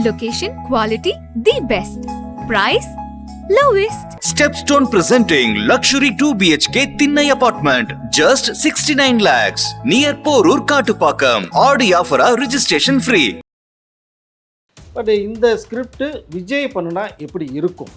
Location, quality, the best. Price, lowest. Stepstone presenting luxury 2 BHK Thinnai apartment just 69 lakhs near Porur Kattupakam. Audi offer registration free. But இந்த script Vijay பண்ணுனா எப்படி இருக்கும்?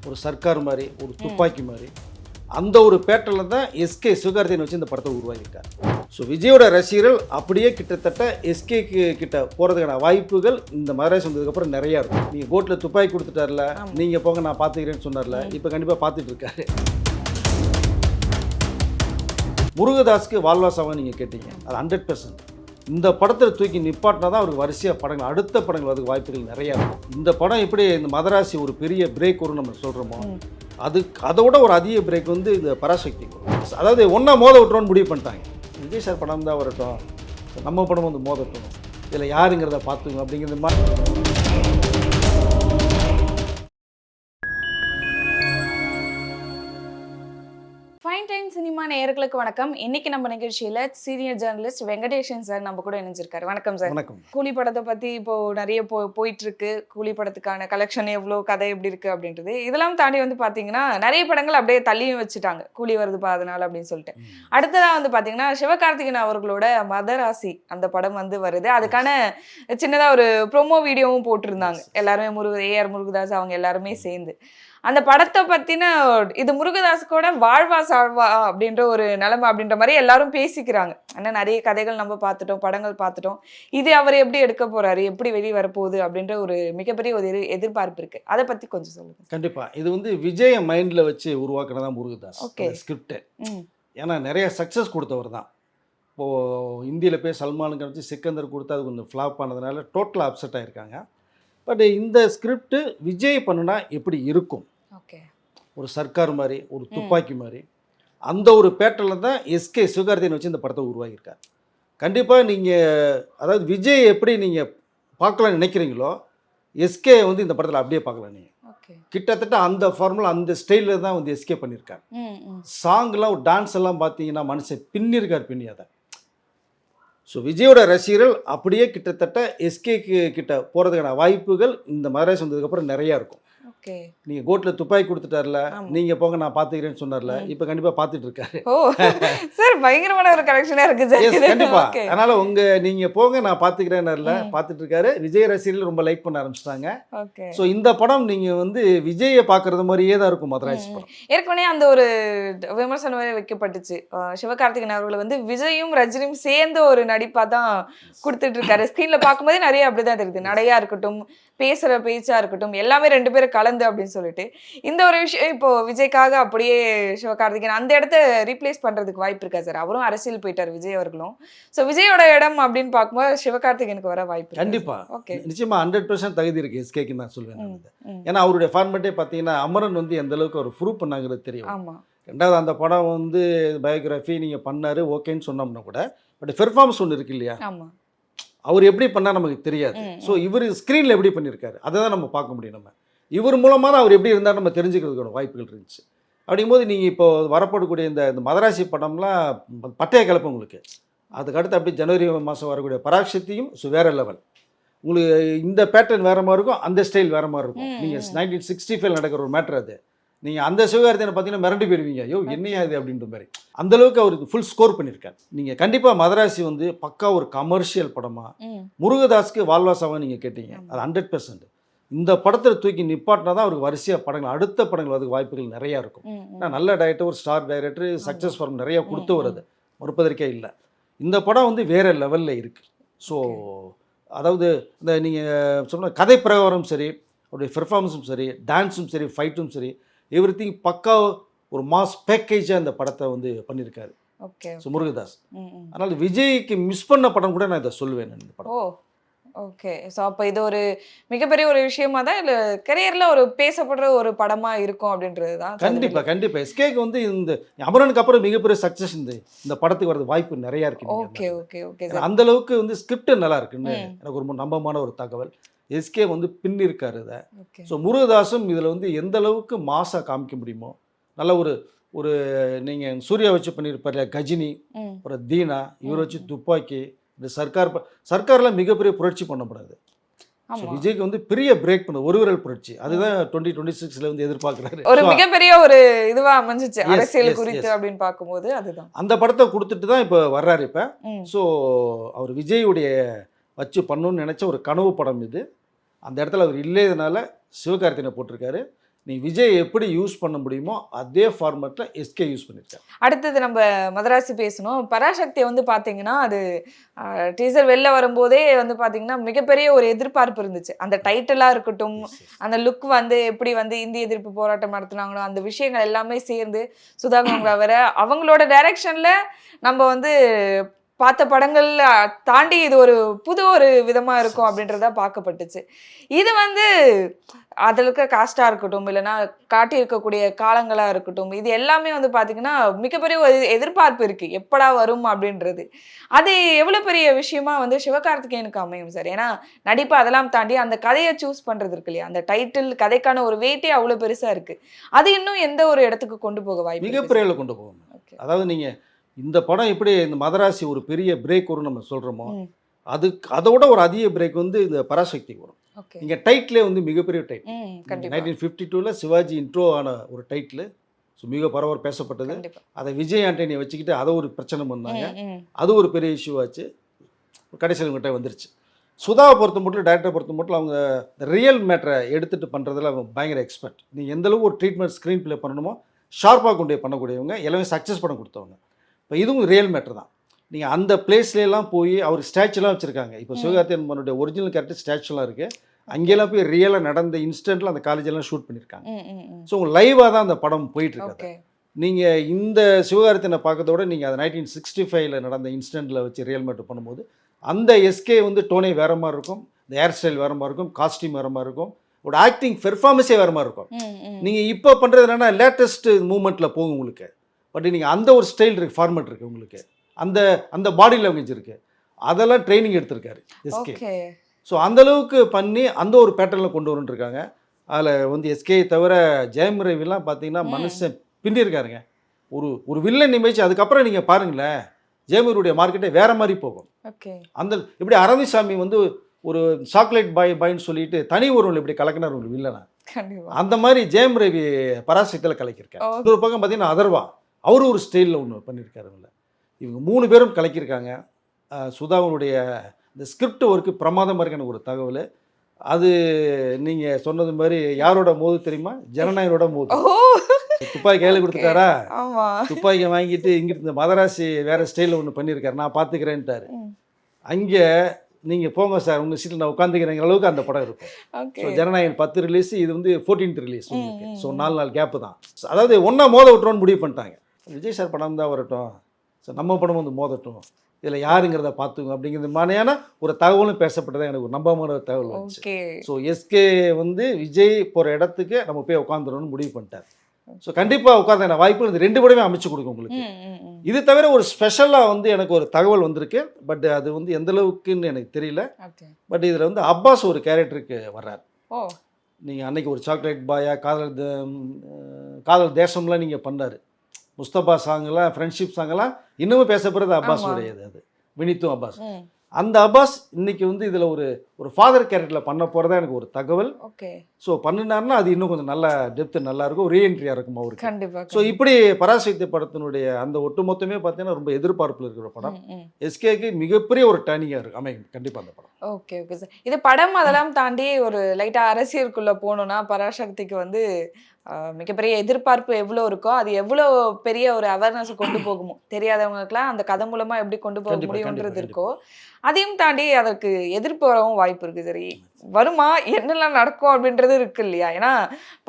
ஒரு சர்க்கார் மாதிரி, ஒரு துப்பாக்கி மாதிரி, அந்த ஒரு பேட்டர்ல தான் எஸ்கே சிவகார்த்திகேயன் வச்சு இந்த படத்தை உருவாக்கியிருக்காரு. ஸோ விஜயோட ரசிகர்கள் அப்படியே கிட்டத்தட்ட எஸ்கே கிட்ட போகிறதுக்கான வாய்ப்புகள் இந்த மதராசி வந்ததுக்கப்புறம் நிறையா இருக்கும். நீங்கள் கோர்ட்டில் துப்பாக்கி கொடுத்துட்டார்ல, நீங்கள் போங்க நான் பார்த்துக்கிறேன்னு சொன்னார்ல, இப்போ கண்டிப்பாக பார்த்துட்டு இருக்காரு. முருகதாஸ்க்கு வாழ்வாசாவாக நீங்கள் கேட்டீங்க, அது 100%. இந்த படத்தில் தூக்கி நிப்பாட்டினா தான் அவருக்கு வரிசையாக படங்கள், அடுத்த படங்கள் அதுக்கு வாய்ப்புகள் நிறையா இருக்கும். இந்த படம் எப்படி இந்த மதராசி ஒரு பெரிய பிரேக் வரும் நம்ம சொல்கிறோமோ, அதோட ஒரு அதிக பிரேக் வந்து இந்த பராசக்தி. அதாவது ஒன்றா மோத விட்டுறோன்னு முடிவு பண்ணிட்டாங்க. விஜய் சார் படம் தான் வரட்டும், நம்ம படம் வந்து மோதட்டும், இதில் யாருங்கிறத பார்த்துங்க அப்படிங்கிற மாதிரி. ஃபைன் டைம் சினிமா நேயர்களுக்கு வணக்கம். இன்னைக்கு நம்ம நிகழ்ச்சியில சீனியர் ஜேர்னலிஸ்ட் வெங்கடேஷன் சார் நம்ம கூட இணைஞ்சிருக்காரு. வணக்கம் சார். வணக்கம். கூலி படத்தை பத்தி இப்போ நிறைய போயிட்டு இருக்கு. கூலி படத்துக்கான கலெக்ஷன் எவ்வளோ, கதை எப்படி இருக்கு அப்படின்றது இதெல்லாம் தாண்டி வந்து பாத்தீங்கன்னா நிறைய படங்கள் அப்படியே தள்ளியும் வச்சுட்டாங்க, கூலி வருதுப்பா அதனால அப்படின்னு சொல்லிட்டு. அடுத்ததா வந்து பாத்தீங்கன்னா சிவகார்த்திகேயன் அவர்களோட மதராசி அந்த படம் வந்து வருது. அதுக்கான சின்னதா ஒரு ப்ரோமோ வீடியோவும் போட்டிருந்தாங்க எல்லாருமே, ஏஆர் முருகதாஸ் அவங்க எல்லாருமே சேர்ந்து. அந்த படத்தை பத்தின இது முருகதாஸுக்கோட வாழ்வா சாழ்வா அப்படின்ற ஒரு நிலைமை அப்படின்ற மாதிரி எல்லாரும் பேசிக்கிறாங்க. ஆனால் நிறைய கதைகள் நம்ம பார்த்துட்டோம், படங்கள் பார்த்துட்டோம். இது அவர் எப்படி எடுக்க போறாரு, எப்படி வெளியே வரப்போகுது அப்படின்ற ஒரு மிகப்பெரிய ஒரு எதிர்பார்ப்பு இருக்கு. அதை பத்தி கொஞ்சம் சொல்லுங்க. கண்டிப்பா இது வந்து விஜய மைண்ட்ல வச்சு உருவாக்குனதா முருகதாஸ் ஸ்கிரிப்ட். ஏன்னா நிறைய சக்சஸ் கொடுத்தவர் தான். இப்போது இந்தியில் போய் சல்மானுக்கு வச்சு சிக்கந்தர் கொடுத்து அது கொஞ்சம் ஃப்ளாப் ஆனதுனால டோட்டலாக அப்செட் ஆகிருக்காங்க. பட் இந்த ஸ்கிரிப்ட் விஜய் பண்ணுனா எப்படி இருக்கும்? ஒரு சர்க்கார் மாதிரி, ஒரு துப்பாக்கி மாதிரி, அந்த ஒரு பேட்டர்ல தான் எஸ்கே சிவகார்த்திகேயன் வச்சு இந்த படத்தை உருவாக்கியிருக்காரு. கண்டிப்பாக நீங்கள் அதாவது விஜய் எப்படி நீங்கள் பார்க்கலான்னு நினைக்கிறீங்களோ, எஸ்கே வந்து இந்த படத்தில் அப்படியே பார்க்கலாம். நீங்கள் கிட்டத்தட்ட அந்த ஃபார்முலா, அந்த ஸ்டைலில் தான் வந்து எஸ்கே பண்ணியிருக்காரு. சாங்லாம் ஒரு டான்ஸ் எல்லாம் பார்த்தீங்கன்னா மனுஷன் பின்னிருக்கார், பின்னியாதான். ஸோ விஜயோட ரசிகர்கள் அப்படியே கிட்டத்தட்ட எஸ்கே கிட்ட போகிறதுக்கான வாய்ப்புகள் இந்த மதராசி வந்ததுக்கப்புறம் நிறையா இருக்கும். நீங்கள் கோர்ட்டில் துப்பாக்கி கொடுத்துட்டார்ல, நீங்கள் போங்க நான் பார்த்துக்கிறேன்னு சொன்னார்ல, இப்போ கண்டிப்பாக பார்த்துட்டு இருக்காரு. சார் பயங்கரமான ஒரு கனெக்ஷனாக இருக்குது. கண்டிப்பாக. அதனால் நீங்கள் போங்க நான் பார்த்துக்கிறேன்னார்ல, பார்த்துட்டு இருக்காரு. விஜய் ரசிகர்கள் ரொம்ப லைக் பண்ண ஆரம்பிச்சிட்டாங்க. ஸோ இந்த படம் நீங்கள் வந்து விஜயை பார்க்குறது மாதிரியே தான் இருக்கும் மதராசி படம். ஏற்கனவே அந்த ஒரு விமர்சனம் வைக்கப்பட்டுச்சு, சிவகார்த்திகேயன் அவர்களை வந்து விஜயும் ரஜினியும் சேர்ந்த ஒரு நடிப்பாக தான் கொடுத்துட்டு இருக்காரு. ஸ்க்ரீனில் பார்க்கும்போதே நிறைய அப்படிதான் தெரியுது. நடையா இருக்கட்டும், பேசுகிற பேச்சா இருக்கட்டும், எல்லாமே ரெண்டு பேரும் கலந்து அப்படின்னு சொல்லிட்டு. இந்த ஒரு விஷயம் இப்போ விஜய்க்காக அப்படியே சிவகார்த்திகேயன் அந்த இடத்த ரீப்ளேஸ் பண்றதுக்கு வாய்ப்பு இருக்கா சார்? அவரும் அரசியல் போயிட்டார் விஜய் அவர்களும். ஸோ விஜயோட இடம் அப்படின்னு பார்க்கும்போது சிவகார்த்திகேயனுக்கு வர வாய்ப்பு கண்டிப்பா. ஓகே, நிச்சயமா 100% தகுதி இருக்கு எஸ்கேக்கு நான் சொல்வேன். ஏன்னா அவருடைய ஃபார்மேட்டே பார்த்தீங்கன்னா அமரன் வந்து எந்த அளவுக்கு அவர் ப்ரூவ் பண்ணாங்கிறது தெரியும். ஆமா. ரெண்டாவது அந்த படம் வந்து பயோகிராஃபி நீங்கள் பண்ணாரு ஓகேன்னு சொன்னோம்னா கூட, பட் பெர்ஃபார்மன்ஸ் ஒன்று இருக்கு இல்லையா, அவர் எப்படி பண்ணால் நமக்கு தெரியாது. ஸோ இவர் ஸ்க்ரீனில் எப்படி பண்ணியிருக்காரு அதை தான் நம்ம பார்க்க முடியும். நம்ம இவர் மூலமாக தான் அவர் எப்படி இருந்தால் நம்ம தெரிஞ்சுக்கிறதுக்கான வாய்ப்புகள் இருந்துச்சு. அப்படிங்கும்போது நீங்கள் இப்போ வரப்படக்கூடிய இந்த மதராசி படம்லாம் பட்டைய கிளப்பு உங்களுக்கு. அதுக்கடுத்து அப்படி ஜனவரி மாதம் வரக்கூடிய பராக்ஷத்தியும் வேறு லெவல். உங்களுக்கு இந்த பேட்டர்ன் வேறு மாதிரி இருக்கும், அந்த ஸ்டைல் வேறு மாதிரி இருக்கும். நீங்கள் 1965 நடக்கிற ஒரு மேட்ரு அது. நீங்கள் அந்த சிவகார்த்திகேயனை பார்த்தீங்கன்னா மிரண்டு போயிடுவீங்க, ஐயோ என்னையா இது அப்படின்ற மாதிரி. அந்தளவுக்கு அவருக்கு ஃபுல் ஸ்கோர் பண்ணியிருக்காரு. நீங்கள் கண்டிப்பாக மதராசி வந்து பக்கா ஒரு கமர்ஷியல் படமாக, முருகதாஸ்க்கு வாழ்வாசாவாக நீங்கள் கேட்டீங்க, அது 100%. இந்த படத்தில் தூக்கி நிப்பாட்டினா தான் அவருக்கு வரிசையாக படங்கள், அடுத்த படங்கள் அதுக்கு வாய்ப்புகள் நிறையா இருக்கும். ஏன்னா நல்ல டைரக்டர், ஒரு ஸ்டார் டைரக்டர், சக்ஸஸ் ஃபார்ம் நிறையா கொடுத்து வருது, மறுப்பதற்கே இல்லை. இந்த படம் வந்து வேறு லெவலில் இருக்குது. ஸோ அதாவது இந்த நீங்கள் சொன்ன கதை பிரகாரம் சரி, அவருடைய பெர்ஃபார்மன்ஸும் சரி, டான்ஸும் சரி, ஃபைட்டும் சரி, எவ்ரிதிங் பக்கா ஒரு மாஸ் பேக்கேஜாக இந்த படத்தை வந்து பண்ணியிருக்காரு முருகதாஸ். அதனால் விஜய்க்கு மிஸ் பண்ண படம் கூட நான் இதை சொல்லுவேன் இந்த படம். ஓகே, ஸோ அப்போ இது ஒரு மிகப்பெரிய ஒரு விஷயமா தான் இல்லை கரியரில் ஒரு பேசப்படுற ஒரு படமாக இருக்கும் அப்படின்றது தான். கண்டிப்பாக கண்டிப்பாக எஸ்கேக்கு வந்து இந்த அமரனுக்கு அப்புறம் மிகப்பெரிய சக்ஸஸ் இந்த படத்துக்கு வரது வாய்ப்பு நிறையா இருக்கு. ஓகே ஓகே ஓகே, அந்த அளவுக்கு வந்து ஸ்கிரிப்ட் நல்லா இருக்குன்னு எனக்கு ஒரு நம்பமான ஒரு தகவல். எஸ்கே வந்து பின்னிருக்காரு இதை. ஸோ முருகதாஸும் இதில் வந்து எந்த அளவுக்கு மாசாக காமிக்க முடியுமோ, நல்ல ஒரு நீங்கள் சூர்யா வச்சு பண்ணியிருப்பார் கஜினி, அப்புறம் தீனா, இவர் வச்சு துப்பாக்கி, இந்த சர்க்காரில் மிகப்பெரிய புரட்சி பண்ணப்படாது. So, ஆமா. விஜய்க்கு வந்து பெரிய பிரேக் பண்ண ஒரு விரல் புரட்சி அதுதான் 2026ல வந்து எதிர்பார்க்குறாரு. ஒரு மிகப்பெரிய ஒரு இதுவா அமைஞ்சிச்சு Yes, அரசியல் yes, குறித்து yes. அப்படின்னு பார்க்கும்போது அதுதான். அந்த படத்தை கொடுத்துட்டு தான் இப்போ வர்றாரு இப்போ. ம். ஸோ அவர் விஜயுடைய வச்சு பண்ணணும்னு நினச்ச ஒரு கனவு படம் இது. அந்த இடத்துல அவர் இல்லையதுனால சிவகார்த்திகேயனை போட்டிருக்காரு. நீ விஜய் எப்படி யூஸ் பண்ண முடியுமோ அதே ஃபார்மேட்டில் எஸ்கே யூஸ் பண்ணியிருக்காரு. அடுத்தது நம்ம மதராசி பேசணும். பராசக்தியை வந்து பார்த்தீங்கன்னா அது டீசர் வெளில வரும்போதே வந்து பார்த்தீங்கன்னா மிகப்பெரிய ஒரு எதிர்பார்ப்பு இருந்துச்சு. அந்த டைட்டிலாக இருக்கட்டும், அந்த லுக் வந்து எப்படி வந்து இந்திய எதிர்ப்பு போராட்டம் நடத்துனாங்களோ அந்த விஷயங்கள் எல்லாமே சேர்ந்து சுதாகர் வர அவங்களோட டைரக்ஷனில் நம்ம வந்து பார்த்த படங்கள் தாண்டி இது ஒரு புது ஒரு விதமாக இருக்கும் அப்படின்றத பார்க்கப்பட்டுச்சு. இது வந்து அதில் இருக்க காஸ்டாக இருக்கட்டும், இல்லைன்னா காட்டி இருக்கக்கூடிய காலங்களாக இருக்கட்டும், இது எல்லாமே வந்து பார்த்திங்கன்னா மிகப்பெரிய ஒரு எதிர்பார்ப்பு இருக்குது எப்படா வரும் அப்படின்றது. அது எவ்வளோ பெரிய விஷயமா வந்து சிவகார்த்திகேயனுக்கு அமையும் சார். ஏன்னா நடிப்பு அதெல்லாம் தாண்டி அந்த கதையை சூஸ் பண்ணுறது இருக்கு இல்லையா, அந்த டைட்டில் கதைக்கான ஒரு வெயிட்டே அவ்வளோ பெருசாக இருக்குது. அது இன்னும் எந்த ஒரு இடத்துக்கு கொண்டு போக வாய்ப்பு மிகப்பெரிய கொண்டு போகும். அதாவது நீங்கள் இந்த படம் எப்படி இந்த மதராசி ஒரு பெரிய பிரேக் வரும் நம்ம சொல்கிறோமோ, அதோட ஒரு அதிக பிரேக் வந்து இந்த பராசக்தி வரும். இங்கே டைட்டிலே வந்து மிகப்பெரிய டைட்டில். 1952 சிவாஜி இன்ட்ரோ ஆன ஒரு டைட்டில். ஸோ மிக பரவல் பேசப்பட்டது. அதை விஜய் ஆண்டனியை வச்சுக்கிட்டு அதை ஒரு பிரச்சனை பண்ணாங்க. அது ஒரு பெரிய இஷ்யூ ஆச்சு. கடைசியில் உங்கள்கிட்ட வந்துருச்சு. சுதாவை பொறுத்த மட்டும், டேரக்டரை பொறுத்த மட்டும் அவங்க ரியல் மேட்டரை எடுத்துகிட்டு பண்ணுறதுல அவங்க பயங்கர எக்ஸ்பர்ட். நீங்கள் எந்தளவு ஒரு ட்ரீட்மெண்ட் ஸ்க்ரீன் ப்ளே பண்ணணுமோ ஷார்ப்பாக கொண்டு போய் பண்ணக்கூடியவங்க, எல்லாமே சக்ஸஸ் படம் கொடுத்தவங்க. இப்போ இதுவும் ரியல் மேட்டர் தான். நீங்கள் அந்த பிளேஸ்லாம் போய் அவர் ஸ்டாச்சுலாம் வச்சுருக்காங்க. இப்போ சிவகார்த்திகேயனுடைய ஒரிஜினல் கேரக்டர் ஸ்டாச்சுலாம் இருக்குது. அங்கெல்லாம் போய் ரியலாக நடந்த இன்ஸ்டன்ட்டில் அந்த காலேஜெல்லாம் ஷூட் பண்ணியிருக்காங்க. ஸோ உங்களுக்கு லைவாக தான் அந்த படம் போயிட்டுருக்காங்க. நீங்கள் இந்த சிவகார்த்திகேயனை பார்க்கறதோட நீங்கள் அதை 1965 நடந்த இன்ஸ்டன்ட்டில் வச்சு ரியல் மேட்டர் பண்ணும்போது அந்த எஸ்கே வந்து டோனே வேறு மாதிரி இருக்கும், இந்த ஹேர் ஸ்டைல் வேறு மாதிரி இருக்கும், காஸ்டியூம் வேறு மாதிரி இருக்கும், ஒரு ஆக்டிங் பெர்ஃபார்மன்ஸே வேறு மாதிரி இருக்கும். நீங்கள் இப்போ பண்ணுறது என்னென்னா லேட்டஸ்ட் மூமெண்ட்டில் போகும் உங்களுக்கு. பட் நீங்கள் அந்த ஒரு ஸ்டைல் இருக்குது, ஃபார்மேட் இருக்குது உங்களுக்கு, அந்த அந்த பாடி லாங்குவேஜ் இருக்குது, அதெல்லாம் ட்ரைனிங் எடுத்திருக்காரு எஸ்கே. ஸோ அந்தளவுக்கு பண்ணி அந்த ஒரு பேட்டர்னில் கொண்டு வந்துருக்காங்க. அதில் வந்து எஸ்கே தவிர ஜெயம் ரவிலாம் பார்த்தீங்கன்னா மனுஷன் பின்னிருக்காருங்க. ஒரு வில்லன் இமேஜ். அதுக்கப்புறம் நீங்கள் பாருங்களேன், ஜெயம் ரவியுடைய மார்க்கெட்டே வேறு மாதிரி போகும். அந்த இப்படி அரவிந்த்சாமி வந்து ஒரு சாக்லேட் பாய்ன்னு சொல்லிட்டு தனி ஒருவன் இப்படி கலக்கினார் ஒரு வில்லனா, அந்த மாதிரி ஜெயம் ரவி பராசக்தியில் கலக்கியிருக்காரு. ஒரு பக்கம் பார்த்தீங்கன்னா அதர்வா, அவரு ஒரு ஸ்டைலில் ஒன்று பண்ணியிருக்காருங்கள. இவங்க 3 பேரும் கலக்கியிருக்காங்க. சுதாவனுடைய இந்த ஸ்கிரிப்ட் ஒர்க்கு பிரமாதமாக இருக்கான ஒரு தகவல். அது நீங்கள் சொன்னது மாதிரி யாரோட மோது தெரியுமா? ஜனநாயகனோட மோது. துப்பாக்கி கையில் கொடுத்துட்டாரா, துப்பாக்கி வாங்கிட்டு இங்கிட்டு இந்த மதராசி வேறு ஸ்டைலில் ஒன்று பண்ணியிருக்காரு, நான் பார்த்துக்கிறேன்ட்டாரு. அங்கே நீங்கள் போங்க சார், உங்கள் சீட்டில் நான் உட்காந்துக்கிறேங்கிற அளவுக்கு அந்த படம் இருக்கும். ஸோ ஜனநாயகன் 10 ரிலீஸ், இது வந்து 14th ரிலீஸ் உங்களுக்கு. ஸோ 4 நாள் கேப்பு தான். அதாவது ஒன்றா மோத விட்டுறோன்னு முடிவு பண்ணிட்டாங்க. விஜய் சார் படம் தான் வரட்டும், ஸோ நம்ம படம் வந்து மோதட்டும், இதில் யாருங்கிறத பார்த்துங்க அப்படிங்கிறது மாதிரியான ஒரு தகவலும் பேசப்பட்டதான் எனக்கு ஒரு நம்பமான தகவல் வந்துச்சு. ஸோ எஸ்கே வந்து விஜய் போகிற இடத்துக்கு நம்ம போய் உட்காந்துடணும்னு முடிவு பண்ணிட்டார். ஸோ கண்டிப்பாக உட்காந்து வாய்ப்பு இந்த 2 படமே அமைச்சு கொடுக்கும் உங்களுக்கு. இது தவிர ஒரு ஸ்பெஷலாக வந்து எனக்கு ஒரு தகவல் வந்திருக்கு. பட் அது வந்து எந்த அளவுக்குன்னு எனக்கு தெரியல. பட் இதில் வந்து அப்பாஸ் ஒரு கேரக்டருக்கு வர்றார். நீங்கள் அன்னைக்கு ஒரு சாக்லேட் பாயா, காதல் தேசம்லாம் நீங்கள் பண்ணார். முஸ்தபா சாங்கெல்லாம், ஃப்ரெண்ட்ஷிப் சாங்கெல்லாம் இன்னமும் பேசப்படுறது அப்பாஸ் உடையது. அது வினித்தும் அப்பாஸ். அந்த அப்பாஸ் இன்னைக்கு வந்து இதில் ஒரு ஃபாதர் கேரக்டரில் பண்ண போகிறதா எனக்கு ஒரு தகவல். ஸோ பண்ணினார்னா அது இன்னும் கொஞ்சம் நல்ல டெப்த்து நல்லாயிருக்கும், ரீஎன்ட்ரியாக இருக்கும் அவருக்கு கண்டிப்பாக. ஸோ இப்படி பராசக்தி படத்தினுடைய அந்த ஒட்டுமொத்தமே பார்த்தீங்கன்னா ரொம்ப எதிர்பார்ப்பில் இருக்கிற படம். எஸ்கேக்கு மிகப்பெரிய ஒரு டர்னிங்காக இருக்கு அமையும் கண்டிப்பாக அந்த படம். Okay sir. இது படம் அதெல்லாம் தாண்டி ஒரு லைட்டாக அரசியலுக்குள்ளே போகணுன்னா பராசக்திக்கு வந்து மிகப்பெரிய எதிர்பார்ப்பு எவ்வளோ இருக்கோ, அது எவ்வளோ பெரிய ஒரு அவேர்னஸ் கொண்டு போகுமோ, தெரியாதவங்களுக்குலாம் அந்த கதை மூலமாக எப்படி கொண்டு போக முடியுன்றது இருக்கோ, அதையும் தாண்டி அதற்கு எதிர்ப்பு வரவும் வாய்ப்பு இருக்குது. சரி வருமா, என்னெல்லாம் நடக்கும் அப்படின்றது இருக்கு இல்லையா? ஏன்னா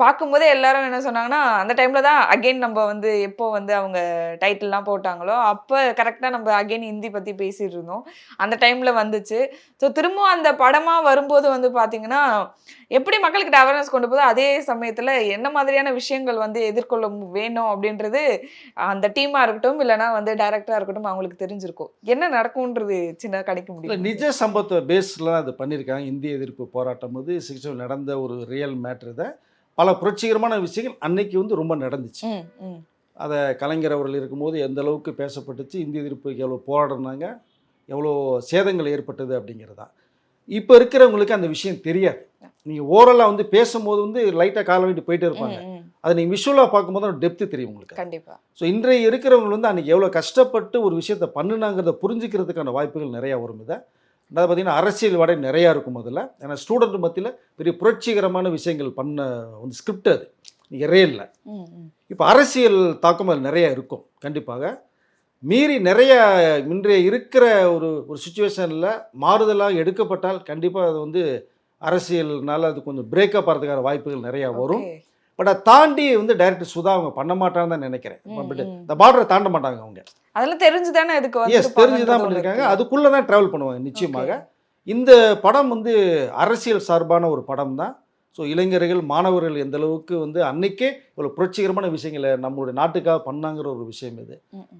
பார்க்கும்போதே எல்லாரும் என்ன சொன்னாங்கன்னா, அந்த டைமில் தான் அகெயின் நம்ம வந்து எப்போ வந்து அவங்க டைட்டில்லாம் போட்டாங்களோ அப்போ கரெக்டாக நம்ம அகெயின் ஹிந்தி பற்றி பேசிகிட்டு இருந்தோம். அந்த டைமில் வந்துச்சு. ஸோ திரும்பவும் அந்த படமாக வரும்போது வந்து பார்த்திங்கன்னா எப்படி மக்கள்கிட்ட அவேர்னஸ் கொண்டு போதோ அதே சமயத்தில் என்ன மாதிரியான விஷயங்கள் வந்து எதிர்கொள்ள வேணும் அப்படின்றது அந்த டீமாக இருக்கட்டும், இல்லைனா வந்து டைரக்டராக இருக்கட்டும் அவங்களுக்கு தெரிஞ்சிருக்கும். என்ன நடக்கும்ன்றது சின்ன கணிக்க முடியும். நிஜ சம்பவத்தை பேஸ்லாம் அது பண்ணியிருக்காங்க. இந்திய எதிர்ப்பு போராட்டம் போது 60 நடந்த ஒரு ரியல் மேட்ரு தான். பல புரட்சிகரமான விஷயங்கள் அன்னைக்கு வந்து ரொம்ப நடந்துச்சு. அதை கலைஞர் அவர்கள் இருக்கும்போது எந்த அளவுக்கு பேசப்பட்டுச்சு, இந்திய எதிர்ப்புக்கு எவ்வளோ போராடினாங்க, எவ்வளோ சேதங்கள் ஏற்பட்டது அப்படிங்கிறது தான். இப்போ இருக்கிறவங்களுக்கு அந்த விஷயம் தெரியாது. நீங்கள் ஓரலாக வந்து பேசும்போது வந்து லைட்டாக காலை விட்டு போயிட்டே இருப்பாங்க. அதை நீங்கள் விஷுவலாக பார்க்கும்போது ஒரு டெப்த்து தெரியும் உங்களுக்கு. கண்டிப்பாக. ஸோ இன்றைய இருக்கிறவங்க வந்து அன்றைக்கி எவ்வளோ கஷ்டப்பட்டு ஒரு விஷயத்தை பண்ணுனாங்கிறத புரிஞ்சுக்கிறதுக்கான வாய்ப்புகள் நிறையா வரும். இதை அதாவது பார்த்திங்கன்னா அரசியல் வாடகை நிறையா இருக்கும் அதில். ஏன்னா ஸ்டூடெண்ட் மத்தியில் பெரிய புரட்சிகரமான விஷயங்கள் பண்ண வந்து ஸ்கிரிப்ட் அது நிறைய இல்லை. இப்போ அரசியல் தாக்கம் அது நிறையா இருக்கும். கண்டிப்பாக மீறி நிறைய இன்றைய இருக்கிற ஒரு சுச்சுவேஷனில் மாறுதலாக எடுக்கப்பட்டால் கண்டிப்பாக அது வந்து அரசியல்னால அது கொஞ்சம் பிரேக்கப் ஆகிறதுக்கான வாய்ப்புகள் நிறையா வரும். பட் அதை தாண்டி வந்து டைரக்டர் சுதா அவங்க பண்ண மாட்டான்னு தான் நினைக்கிறேன். பட் இந்த பார்டரை தாண்ட மாட்டாங்க அவங்க. அதெல்லாம் தெரிஞ்சுதானே இதுக்கு வந்து தெரிஞ்சு தான் பண்ணியிருக்காங்க. அதுக்குள்ளே தான் ட்ராவல் பண்ணுவாங்க நிச்சயமாக. இந்த படம் வந்து அரசியல் சார்பான ஒரு படம் தான். ஸோ இளைஞர்கள் மாணவர்கள் எந்த அளவுக்கு வந்து அன்னைக்கே இவ்வளோ புரட்சிகரமான விஷயங்களை நம்மளுடைய நாட்டுக்காக பண்ணாங்கிற ஒரு விஷயம் இது.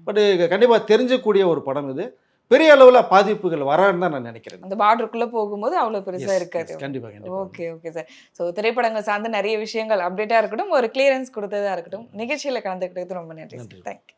பட் கண்டிப்பாக தெரிஞ்சக்கூடிய ஒரு படம் இது. பெரிய அளவில் பாதிப்புகள் வரான்னு தான் நான் நினைக்கிறேன். அந்த பார்டருக்குள்ளே போகும்போது அவ்வளோ பெருசாக இருக்காது. கண்டிப்பாக. Okay sir. ஸோ திரைப்படங்கள் சார்ந்து நிறைய விஷயங்கள் அப்டேட்டாக இருக்கட்டும், ஒரு கிளியரன்ஸ் கொடுத்ததாக இருக்கட்டும், நிகழ்ச்சியில் கலந்துக்கிட்டது ரொம்ப நன்றி. தேங்க்யூ.